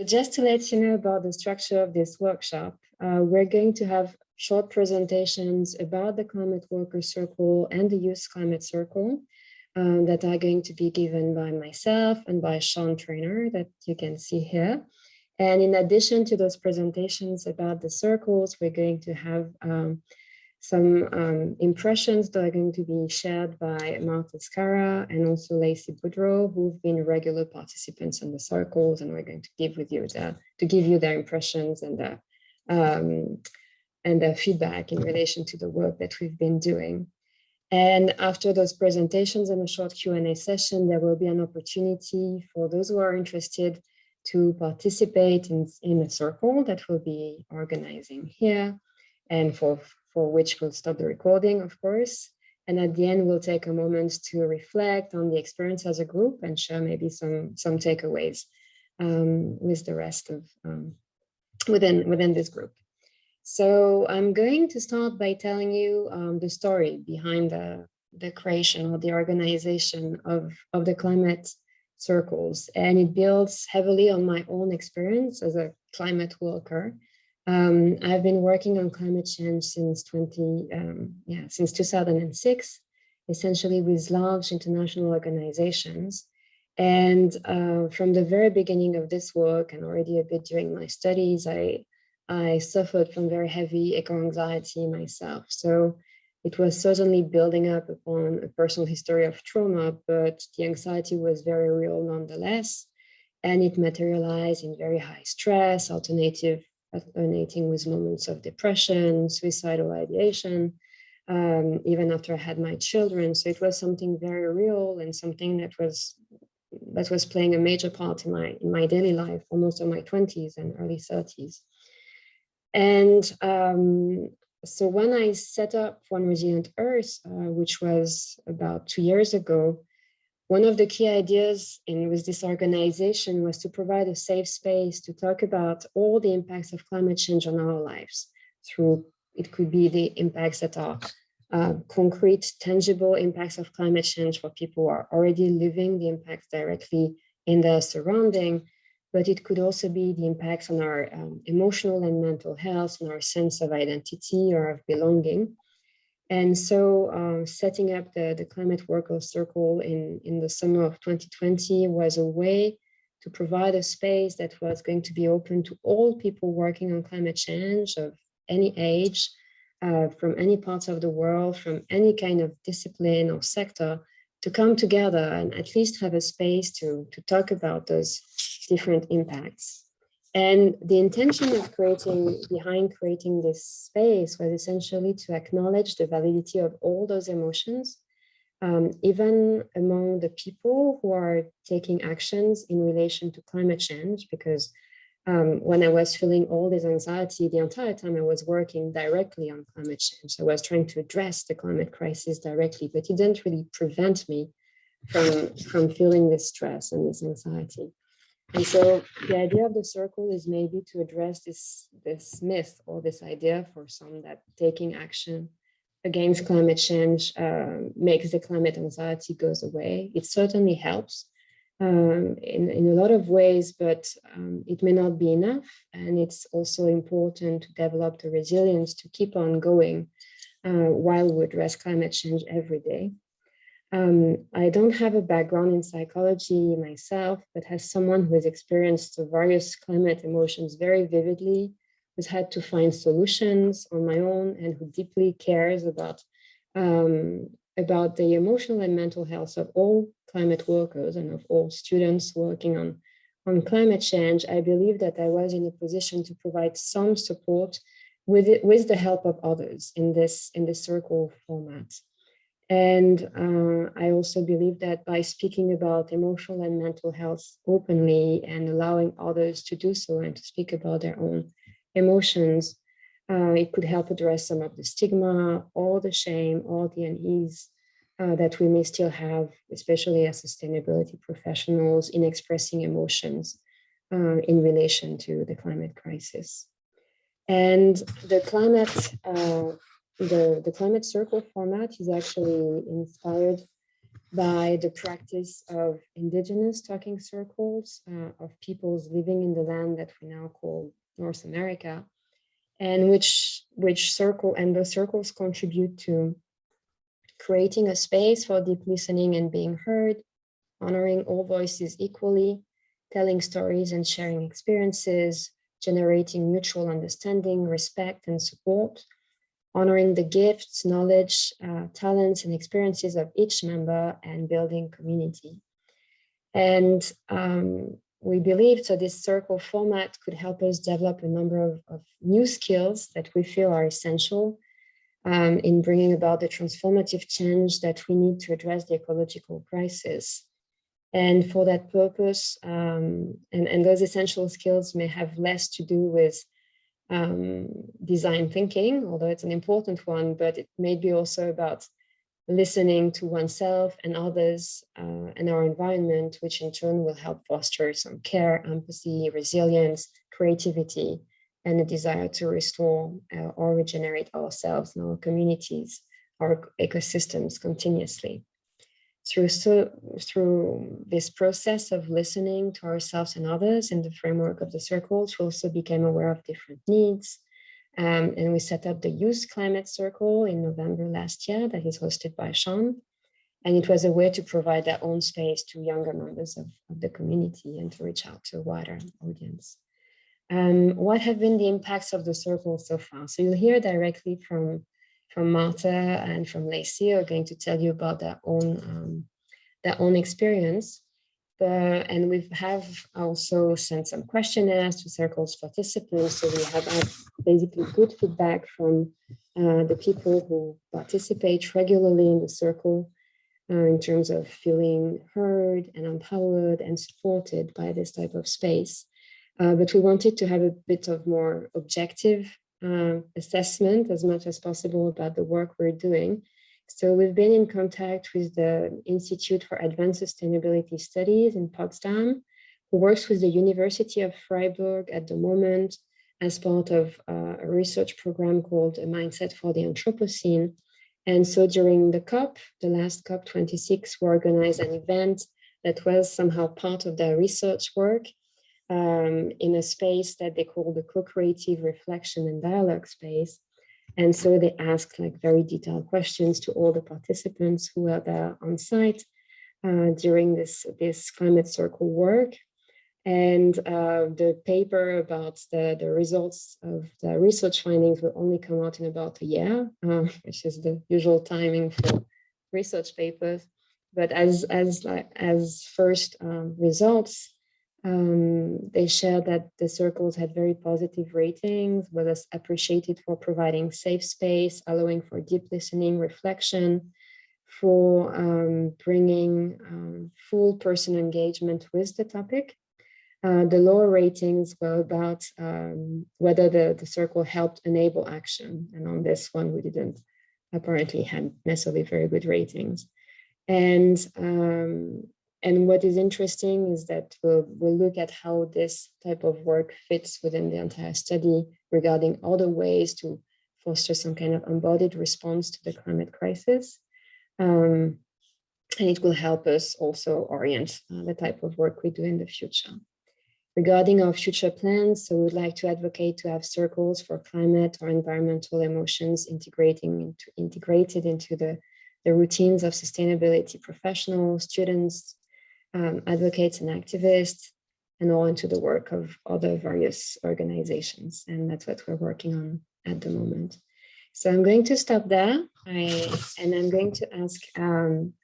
Just to let you know about the structure of this workshop, we're going to have short presentations about the Climate Worker Circle and the Youth Climate Circle that are going to be given by myself and by Sean Trainer that you can see here. And in addition to those presentations about the circles, we're going to have some impressions that are going to be shared by Marta Scara and also Lacey Boudreau, who've been regular participants in the circles, and we're going to give you their impressions and their feedback in relation to the work that we've been doing. And after those presentations and a short Q&A session, there will be an opportunity for those who are interested to participate in a circle that we'll be organizing here, and for which we'll stop the recording, of course. And at the end, we'll take a moment to reflect on the experience as a group and share maybe some takeaways with the rest of within this group. So I'm going to start by telling you the story behind the creation or the organization of the climate circles. And it builds heavily on my own experience as a climate worker. I've been working on climate change since 2006, essentially with large international organizations. And from the very beginning of this work, and already a bit during my studies, I suffered from very heavy eco-anxiety myself. So it was certainly building up upon a personal history of trauma, but the anxiety was very real nonetheless. And it materialized in very high stress, alternating with moments of depression, suicidal ideation, even after I had my children. So it was something very real and something that was playing a major part in my daily life for most of my 20s and early 30s. And so when I set up One Resilient Earth, which was about 2 years ago, one of the key ideas with this organization was to provide a safe space to talk about all the impacts of climate change on our lives. It could be the impacts that are concrete, tangible impacts of climate change for people who are already living the impacts directly in their surrounding, but it could also be the impacts on our emotional and mental health, and our sense of identity or of belonging. And so setting up the Climate Worker Circle in the summer of 2020 was a way to provide a space that was going to be open to all people working on climate change of any age, from any parts of the world, from any kind of discipline or sector, to come together and at least have a space to talk about those different impacts. And the intention of behind creating this space was essentially to acknowledge the validity of all those emotions, even among the people who are taking actions in relation to climate change, because when I was feeling all this anxiety the entire time I was working directly on climate change, I was trying to address the climate crisis directly, but it didn't really prevent me from feeling this stress and this anxiety. And so the idea of the circle is maybe to address this myth or this idea for some that taking action against climate change makes the climate anxiety goes away. It certainly helps in a lot of ways, but it may not be enough. And it's also important to develop the resilience to keep on going while we address climate change every day. I don't have a background in psychology myself, but as someone who has experienced the various climate emotions very vividly, who's had to find solutions on my own, and who deeply cares about the emotional and mental health of all climate workers and of all students working on climate change, I believe that I was in a position to provide some support with the help of others in this circle format. And I also believe that by speaking about emotional and mental health openly and allowing others to do so and to speak about their own emotions, it could help address some of the stigma, or the shame, or the unease that we may still have, especially as sustainability professionals, in expressing emotions in relation to the climate crisis. And the climate circle format is actually inspired by the practice of indigenous talking circles of peoples living in the land that we now call North America, and which those circles contribute to creating a space for deep listening and being heard, honoring all voices equally, telling stories and sharing experiences, generating mutual understanding, respect, and support, honoring the gifts, knowledge, talents, and experiences of each member, and building community. And we believe so this circle format could help us develop a number of new skills that we feel are essential in bringing about the transformative change that we need to address the ecological crisis. And for that purpose, and those essential skills may have less to do with design thinking, although it's an important one, but it may be also about listening to oneself and others and our environment, which in turn will help foster some care, empathy, resilience, creativity, and a desire to restore or regenerate ourselves and our communities, our ecosystems continuously. Through this process of listening to ourselves and others in the framework of the circles, we also became aware of different needs. And we set up the Youth Climate Circle in November last year that is hosted by Sean. And it was a way to provide their own space to younger members of the community and to reach out to a wider audience. What have been the impacts of the circle so far? So you'll hear directly from Marta and from Lacey, who are going to tell you about their own experience. And we have also sent some questionnaires to circles participants. So we have had basically good feedback from the people who participate regularly in the circle in terms of feeling heard and empowered and supported by this type of space. But we wanted to have a bit of more objective assessment as much as possible about the work we're doing. So we've been in contact with the Institute for Advanced Sustainability Studies in Potsdam, who works with the University of Freiburg at the moment as part of a research program called A Mindset for the Anthropocene. And so during the COP, the last COP26, we organized an event that was somehow part of their research work in a space that they call the co-creative reflection and dialogue space. And so they asked like very detailed questions to all the participants who were there on site during this climate circle work. And the paper about the results of the research findings will only come out in about a year, which is the usual timing for research papers. But as first results, they shared that the circles had very positive ratings, was appreciated for providing safe space, allowing for deep listening, reflection, for bringing full person engagement with the topic. The lower ratings were about whether the circle helped enable action. And on this one, we didn't apparently have necessarily very good ratings. And what is interesting is that we'll look at how this type of work fits within the entire study regarding other ways to foster some kind of embodied response to the climate crisis. And it will help us also orient the type of work we do in the future. Regarding our future plans, so we'd like to advocate to have circles for climate or environmental emotions integrated into the routines of sustainability professionals, students, advocates and activists, and all into the work of other various organizations. And that's what we're working on at the moment. So I'm going to stop there, and I'm going to ask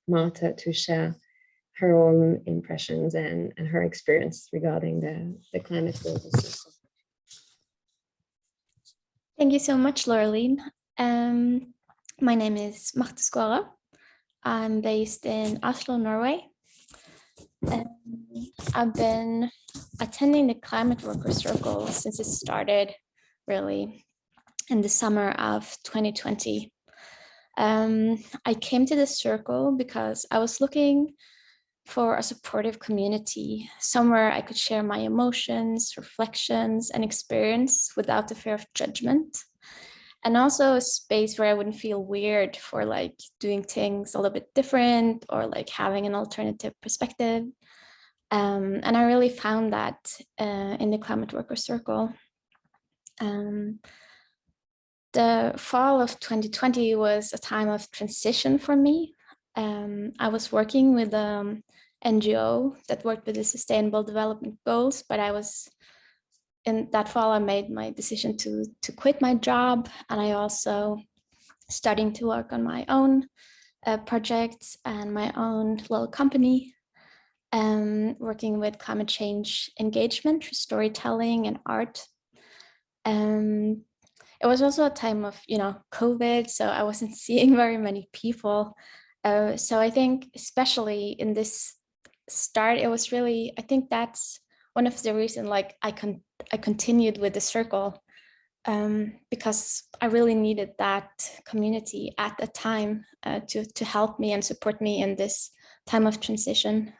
Marta to share her own impressions and her experience regarding the climate global system. Thank you so much, Laureline. My name is Marta Skåre. I'm based in Oslo, Norway. I've been attending the Climate Worker Circle since it started, really, in the summer of 2020. I came to this circle because I was looking for a supportive community, somewhere I could share my emotions, reflections, and experience without the fear of judgment. and also a space where I wouldn't feel weird for like doing things a little bit different or like having an alternative perspective. And I really found that in the Climate Worker Circle. The fall of 2020 was a time of transition for me. I was working with an NGO that worked with the Sustainable Development Goals, but I was in that fall, I made my decision to quit my job, and I also starting to work on my own projects and my own little company, working with climate change engagement through storytelling and art. It was also a time of, COVID, so I wasn't seeing very many people. So I think especially in this start, it was really, I think that's one of the reasons like I continued with the circle, because I really needed that community at the time to help me and support me in this time of transition.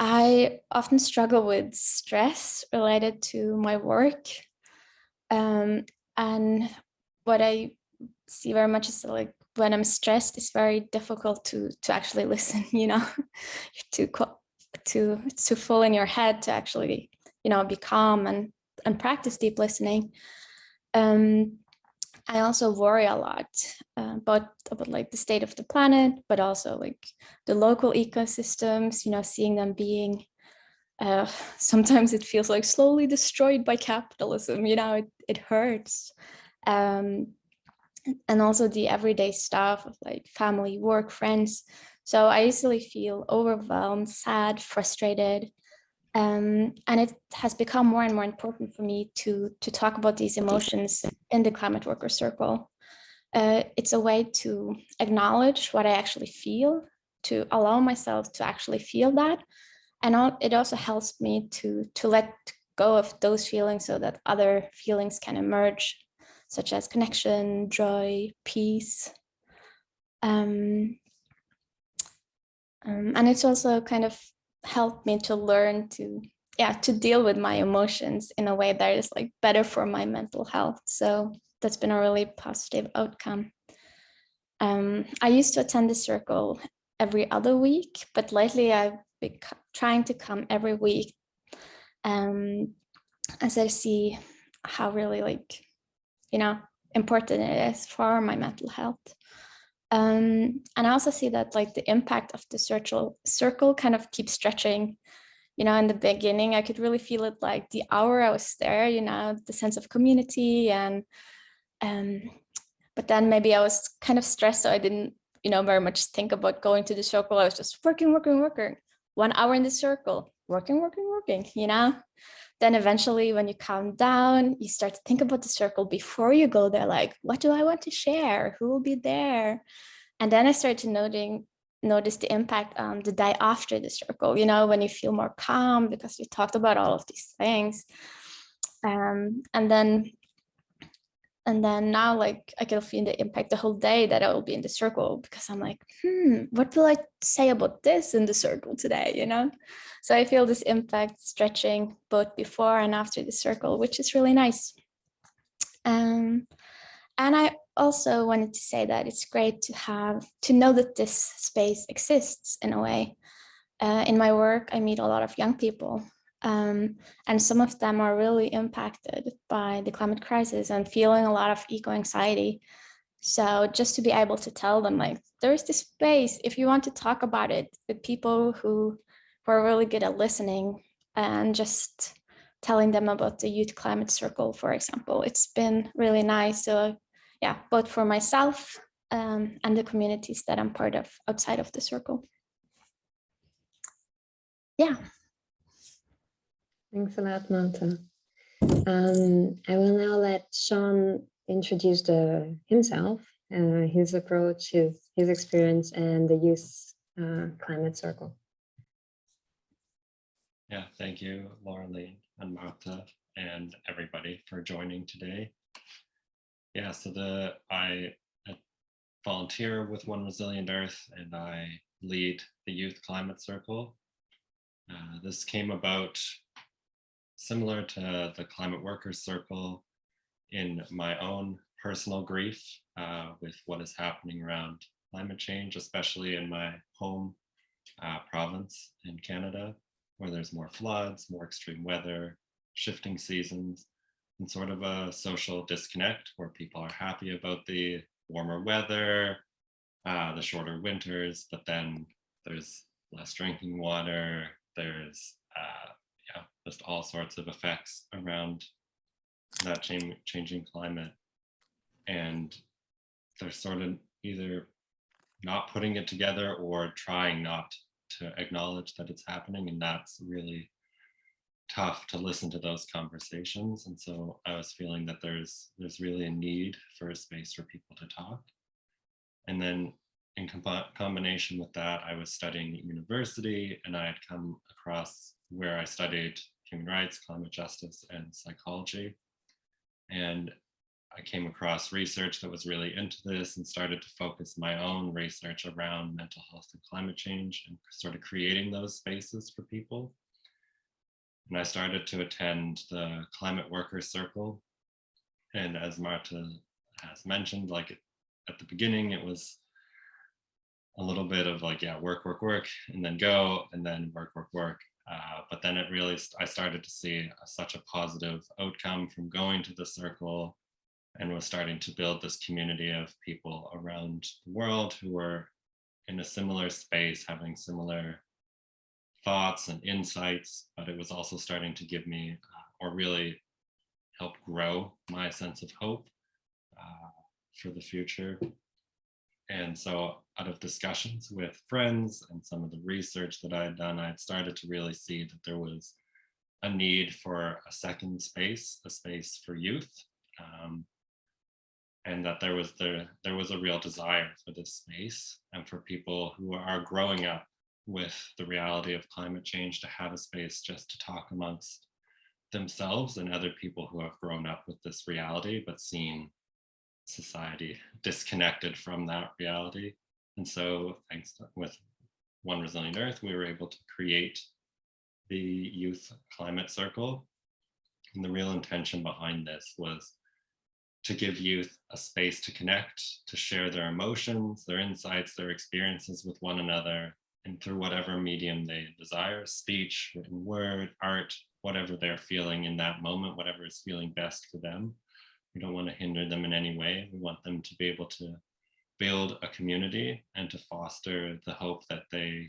I often struggle with stress related to my work. And what I see very much is like when I'm stressed, it's very difficult to actually listen, you're too full in your head to actually, be calm and practice deep listening. I also worry a lot about like the state of the planet, but also like the local ecosystems, seeing them being, sometimes it feels like slowly destroyed by capitalism, it hurts. And also the everyday stuff of like family, work, friends. So I easily feel overwhelmed, sad, frustrated. And it has become more and more important for me to talk about these emotions in the Climate Worker Circle. It's a way to acknowledge what I actually feel, to allow myself to actually feel that. And it also helps me to let go of those feelings so that other feelings can emerge, such as connection, joy, peace. And it's also kind of helped me to learn to deal with my emotions in a way that is like better for my mental health. So that's been a really positive outcome. I used to attend the circle every other week, but lately I've been trying to come every week, as I see how really like, important it is for my mental health. And I also see that like the impact of the circle kind of keeps stretching. In the beginning, I could really feel it like the hour I was there, the sense of community. And but then maybe I was kind of stressed, so I didn't, very much think about going to the circle. I was just working. 1 hour in the circle, working. Then eventually when you calm down, you start to think about the circle before you go there, like, what do I want to share? Who will be there? And then I started to notice the impact the day after the circle, when you feel more calm because you talked about all of these things. And then now, like, I can feel the impact the whole day that I will be in the circle, because I'm like, what will I say about this in the circle today, So I feel this impact stretching both before and after the circle, which is really nice. And I also wanted to say that it's great to know that this space exists in a way. In my work, I meet a lot of young people. And some of them are really impacted by the climate crisis and feeling a lot of eco-anxiety. So just to be able to tell them, like, there is this space if you want to talk about it with people who are really good at listening, and just telling them about the Youth Climate Circle, for example, it's been really nice. So yeah, both for myself and the communities that I'm part of outside of the circle. Yeah. Thanks a lot, Marta. I will now let Sean introduce himself, his approach, his experience, and the Youth Climate Circle. Yeah, thank you, Laura-Lee and Marta, and everybody for joining today. Yeah, so I volunteer with One Resilient Earth, and I lead the Youth Climate Circle. This came about similar to the Climate Workers Circle. in my own personal grief with what is happening around climate change, especially in my home province in Canada, where there's more floods, more extreme weather, shifting seasons, and sort of a social disconnect where people are happy about the warmer weather, the shorter winters, but then there's less drinking water, there's just all sorts of effects around that changing climate. And they're sort of either not putting it together or trying not to acknowledge that it's happening. And that's really tough to listen to those conversations. And so I was feeling that there's really a need for a space for people to talk. And then in combination with that, I was studying at university, and I had come across where I studied human rights, climate justice, and psychology. And I came across research that was really into this and started to focus my own research around mental health and climate change and sort of creating those spaces for people. And I started to attend the Climate Workers Circle. And as Marta has mentioned, like at the beginning, it was a little bit of like, yeah, work, and then go, and then work. But then it really, I started to see such a positive outcome from going to the circle, and was starting to build this community of people around the world who were in a similar space, having similar thoughts and insights, but it was also starting to give me or really help grow my sense of hope for the future. And so out of discussions with friends and some of the research that I had done, I had started to really see that there was a need for a second space, a space for youth, and that there was a real desire for this space and for people who are growing up with the reality of climate change to have a space just to talk amongst themselves and other people who have grown up with this reality but seen society disconnected from that reality. And so thanks to, with One Resilient Earth, we were able to create the Youth Climate Circle. And the real intention behind this was to give youth a space to connect, to share their emotions, their insights, their experiences with one another, and through whatever medium they desire, speech, written word, art, whatever they're feeling in that moment, whatever is feeling best for them. We don't want to hinder them in any way. We want them to be able to build a community and to foster the hope that they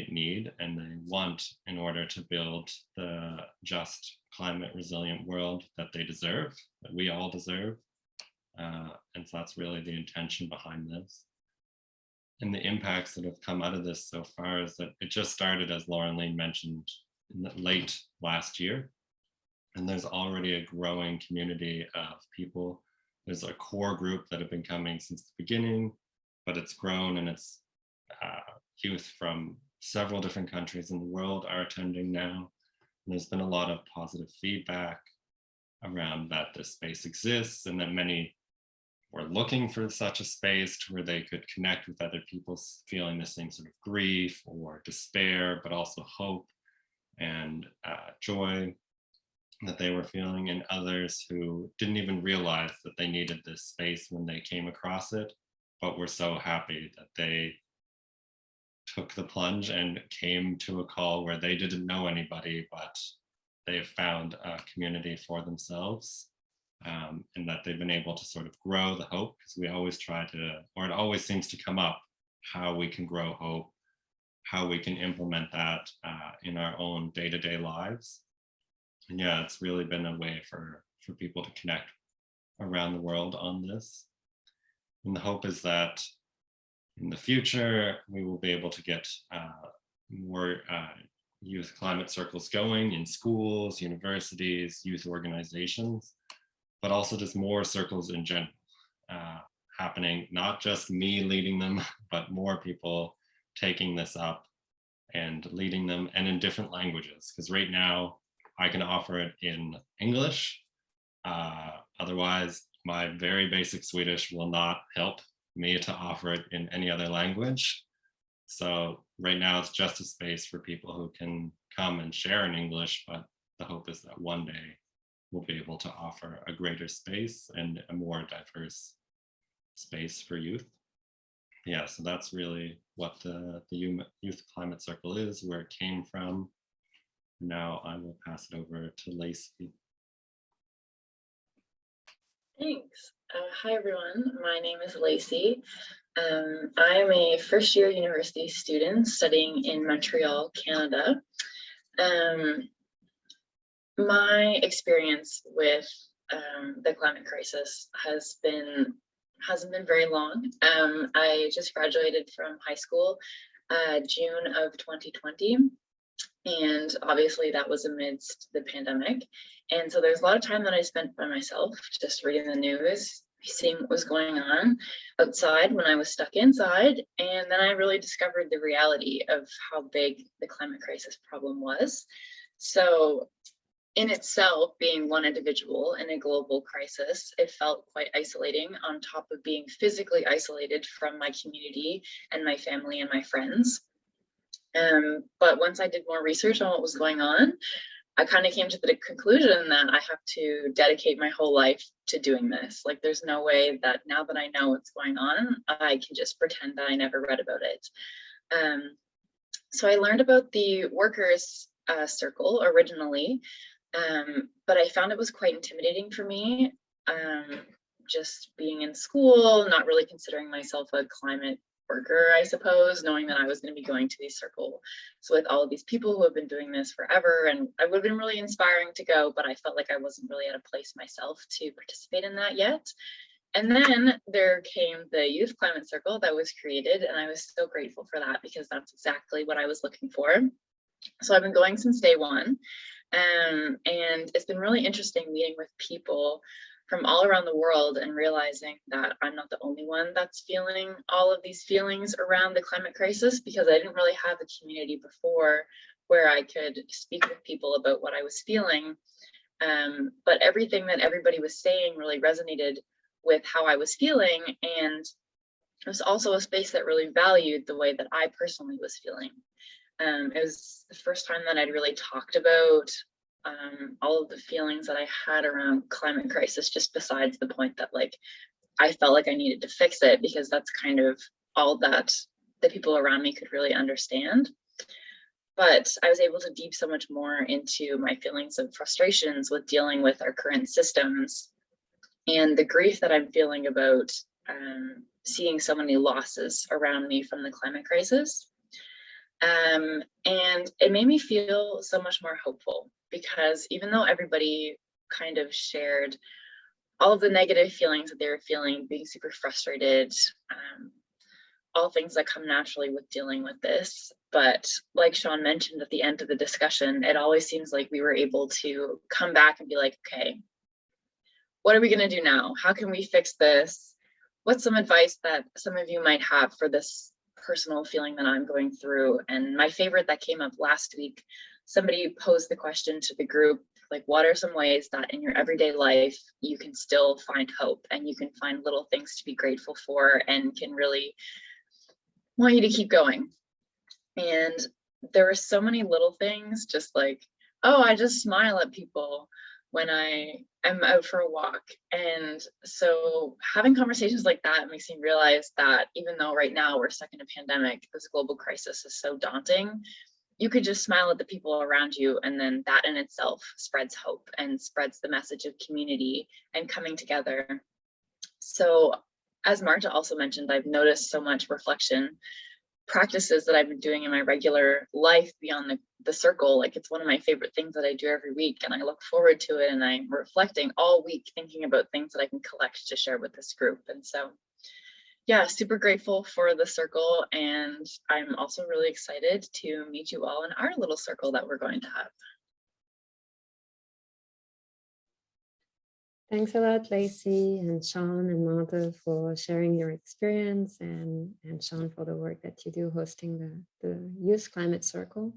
need and they want in order to build the just climate resilient world that they deserve, that we all deserve. And so that's really the intention behind this. And the impacts that have come out of this so far is that it just started, as Lauren Lee mentioned, in the late last year. And there's already a growing community of people. There's a core group that have been coming since the beginning, but it's grown, and it's youth from several different countries in the world are attending now. And there's been a lot of positive feedback around that this space exists and that many were looking for such a space to where they could connect with other people feeling the same sort of grief or despair, but also hope and joy that they were feeling, and others who didn't even realize that they needed this space when they came across it, but were so happy that they took the plunge and came to a call where they didn't know anybody, but they've found a community for themselves, and that they've been able to sort of grow the hope, because we always try to, or it always seems to come up, how we can grow hope, how we can implement that in our own day-to-day lives. And yeah, it's really been a way for people to connect around the world on this. And the hope is that in the future, we will be able to get more youth climate circles going in schools, universities, youth organizations, but also just more circles in general happening, not just me leading them, but more people taking this up and leading them, and in different languages. Because right now, I can offer it in English. Otherwise, my very basic Swedish will not help me to offer it in any other language. So right now it's just a space for people who can come and share in English, but the hope is that one day we'll be able to offer a greater space and a more diverse space for youth. Yeah, so that's really what the Youth Climate Circle is, where it came from. Now I will pass it over to Lacey. Thanks. Hi, everyone. My name is Lacey. I'm a first-year university student studying in Montreal, Canada. My experience with the climate crisis hasn't been very long. I just graduated from high school June of 2020, and obviously that was amidst the pandemic. And so there's a lot of time that I spent by myself, just reading the news, seeing what was going on outside when I was stuck inside. And then I really discovered the reality of how big the climate crisis problem was. So in itself, being one individual in a global crisis, it felt quite isolating, on top of being physically isolated from my community and my family and my friends. But once I did more research on what was going on, I kind of came to the conclusion that I have to dedicate my whole life to doing this. Like, there's no way that now that I know what's going on, I can just pretend that I never read about it. So I learned about the workers' circle originally, but I found it was quite intimidating for me, just being in school, not really considering myself a climate worker, I suppose, knowing that I was going to be going to these circles with all of these people who have been doing this forever. And I would have been really inspiring to go, but I felt like I wasn't really at a place myself to participate in that yet. And then there came the Youth Climate Circle that was created, and I was so grateful for that, because that's exactly what I was looking for. So I've been going since day one, and it's been really interesting meeting with people from all around the world and realizing that I'm not the only one that's feeling all of these feelings around the climate crisis, because I didn't really have a community before where I could speak with people about what I was feeling. But everything that everybody was saying really resonated with how I was feeling, and it was also a space that really valued the way that I personally was feeling. It was the first time that I'd really talked about all of the feelings that I had around climate crisis, just besides the point that, like, I felt like I needed to fix it, because that's kind of all that the people around me could really understand. But I was able to deep so much more into my feelings of frustrations with dealing with our current systems, and the grief that I'm feeling about seeing so many losses around me from the climate crisis. And it made me feel so much more hopeful, because even though everybody kind of shared all of the negative feelings that they were feeling, being super frustrated, all things that come naturally with dealing with this. But like Sean mentioned at the end of the discussion, it always seems like we were able to come back and be like, okay, what are we going to do now? How can we fix this? What's some advice that some of you might have for this personal feeling that I'm going through? And my favorite that came up last week, somebody posed the question to the group, like, what are some ways that in your everyday life you can still find hope, and you can find little things to be grateful for, and can really want you to keep going? And there were so many little things, just like, oh, I just smile at people when I am out for a walk. And so having conversations like that makes me realize that even though right now we're stuck in a pandemic, this global crisis is so daunting, you could just smile at the people around you, and then that in itself spreads hope and spreads the message of community and coming together. So as Marta also mentioned, I've noticed so much reflection practices that I've been doing in my regular life beyond the circle. Like, it's one of my favorite things that I do every week, and I look forward to it, and I'm reflecting all week, thinking about things that I can collect to share with this group. And so, yeah, super grateful for the circle, and I'm also really excited to meet you all in our little circle that we're going to have. Thanks a lot, Lacey and Sean and Marta, for sharing your experience, and Sean for the work that you do hosting the Youth Climate Circle.